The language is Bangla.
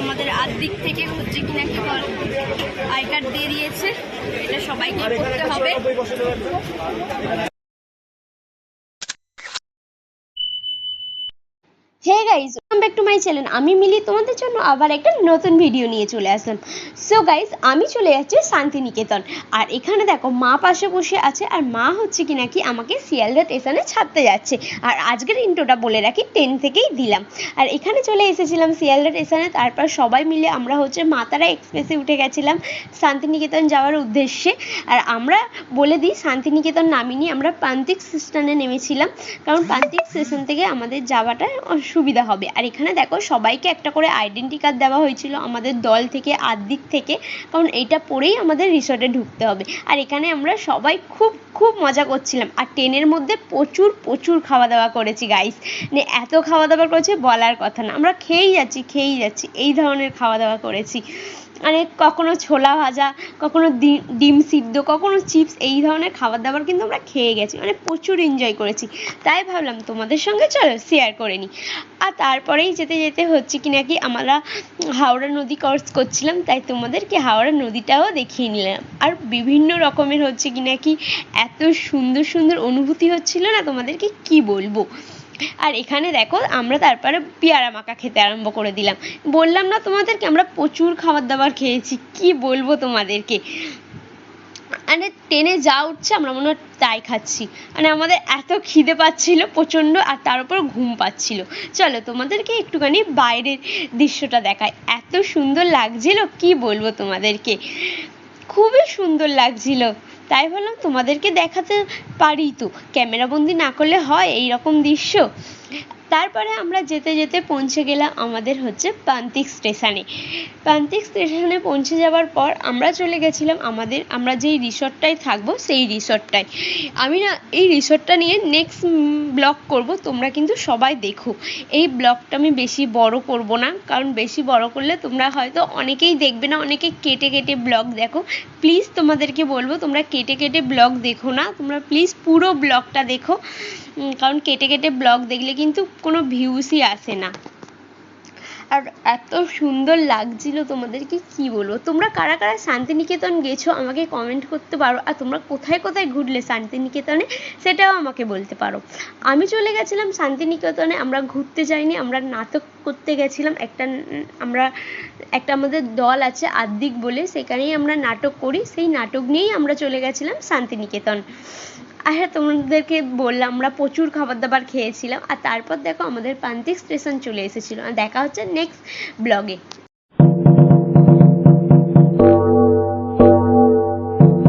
আমাদের আদিক থেকে হচ্ছে কিনা কি বল আই কার্ড দিয়ে দিয়েছে, এটা সবাইকে করতে হবে। Hey guys, welcome back to my channel. আমি মিলি তোমাদের জন্য আবার একটা নতুন ভিডিও নিয়ে চলে আসলাম। সো গাইজ, আমি চলে যাচ্ছি শান্তিনিকেতন। আর এখানে দেখো মা পাশে বসে আছে, আর মা হচ্ছে কি নাকি আমাকে শিয়ালদা স্টেশনে ছাড়তে যাচ্ছে। আর আজকের ইন্ট্রোটা বলে রাখি, 10 থেকেই দিলাম। আর এখানে চলে এসেছিলাম শিয়ালদা স্টেশনে, তারপর সবাই মিলে আমরা হচ্ছে মাতারা এক্সপ্রেসে উঠে গেছিলাম শান্তিনিকেতন যাওয়ার উদ্দেশ্যে। আর আমরা বলে দিই, শান্তিনিকেতন নামিনি, আমরা প্রান্তিক স্টেশনে নেমেছিলাম, কারণ প্রান্তিক স্টেশন থেকে আমাদের যাওয়াটা সুবিধা হবে। আর এখানে দেখো সবাইকে একটা করে আইডেন্টি কার্ড দেওয়া হয়েছিল আমাদের দল থেকে, আদিক থেকে, কারণ এইটা পরেই আমাদের রিসর্টে ঢুকতে হবে। আর এখানে আমরা সবাই খুব খুব মজা করছিলাম। আর ট্রেনের মধ্যে প্রচুর প্রচুর খাওয়া দাওয়া করেছি গাইস, মানে এত খাওয়া দাওয়া করেছি বলার কথা না, আমরা খেয়েই যাচ্ছি এই ধরনের খাওয়া দাওয়া করেছি। মানে কখনো ছোলা ভাজা, কখনো ডিম সিদ্ধ, কখনো চিপস, এই ধরনের খাবার দাবার কিন্তু আমরা খেয়ে গেছি, মানে প্রচুর এনজয় করেছি। তাই ভাবলাম তোমাদের সঙ্গে চলো শেয়ার করে নিই। আর তারপরেই যেতে যেতে হচ্ছে কি নাকি আমরা হাওড়া নদী ক্রস করছিলাম, তাই তোমাদেরকে হাওড়া নদীটাও দেখিয়ে নিলাম। আর বিভিন্ন রকমের হচ্ছে কি নাকি এত সুন্দর সুন্দর অনুভূতি হচ্ছিল না, তোমাদেরকে কি বলবো। আর এখানে দেখো আমরা তারপরে পেয়ারা মাখা খেতে আরম্ভ করে দিলাম। বললাম না তোমাদেরকে আমরা প্রচুর খাবার দাবার খেয়েছি, কি বলবো তোমাদেরকে। মানে ট্রেনে যা উঠছে আমরা মনে হয় তাই খাচ্ছি, মানে আমাদের এত খিদে পাচ্ছিল প্রচণ্ড, আর তার উপর ঘুম পাচ্ছিল। চলো তোমাদেরকে একটুখানি বাইরের দৃশ্যটা দেখায়, এত সুন্দর লাগছিল কি বলবো তোমাদেরকে, খুবই সুন্দর লাগছিল। তাই ভাবলাম তোমাদেরকে দেখাতে পারি, তো ক্যামেরাবন্দি না করলে হয় এই রকম দৃশ্য। তারপরে আমরা যেতে যেতে পৌঁছে গেলাম আমাদের হচ্ছে প্রান্তিক স্টেশনে। প্রান্তিক স্টেশনে পৌঁছে যাওয়ার পর আমরা চলে গেছিলাম আমরা যেই রিসর্টটায় থাকবো সেই রিসর্টটায়। আমি না এই রিসর্টটা নিয়ে নেক্সট ব্লগ করব, তোমরা কিন্তু সবাই দেখো। এই ব্লগটা আমি বেশি বড় করব না, কারণ বেশি বড় করলে তোমরা হয়তো অনেকেই দেখবে না, অনেকে কেটে কেটে ব্লগ দেখো। প্লিজ তোমাদেরকে বলবো তোমরা কেটে কেটে ব্লগ দেখো না, তোমরা প্লিজ পুরো ব্লগটা দেখো, কারণ কেটে কেটে ব্লগ দেখলে কিন্তু কোনো ভিউসই আসে না। আর এত সুন্দর লাগছিল তোমাদেরকে কি বলবো। তোমরা কারা কারা শান্তিনিকেতন গেছো আমাকে কমেন্ট করতে পারো, আর তোমরা কোথায় কোথায় ঘুরলে শান্তিনিকেতনে সেটাও আমাকে বলতে পারো। আমি চলে গেছিলাম শান্তিনিকেতনে, আমরা ঘুরতে যাইনি, আমরা নাটক করতে গেছিলাম। একটা আমাদের দল আছে আদিক বলে, সেখানেই আমরা নাটক করি, সেই নাটক নিয়েই আমরা চলে গেছিলাম শান্তিনিকেতন। আর হ্যাঁ, তোমাদেরকে বললাম আমরা প্রচুর খাবার দাবার খেয়েছিলাম। আর তারপর দেখো আমাদের প্রান্তিক স্টেশন চলে এসেছিলো। আর দেখা হচ্ছে নেক্সট ব্লগে।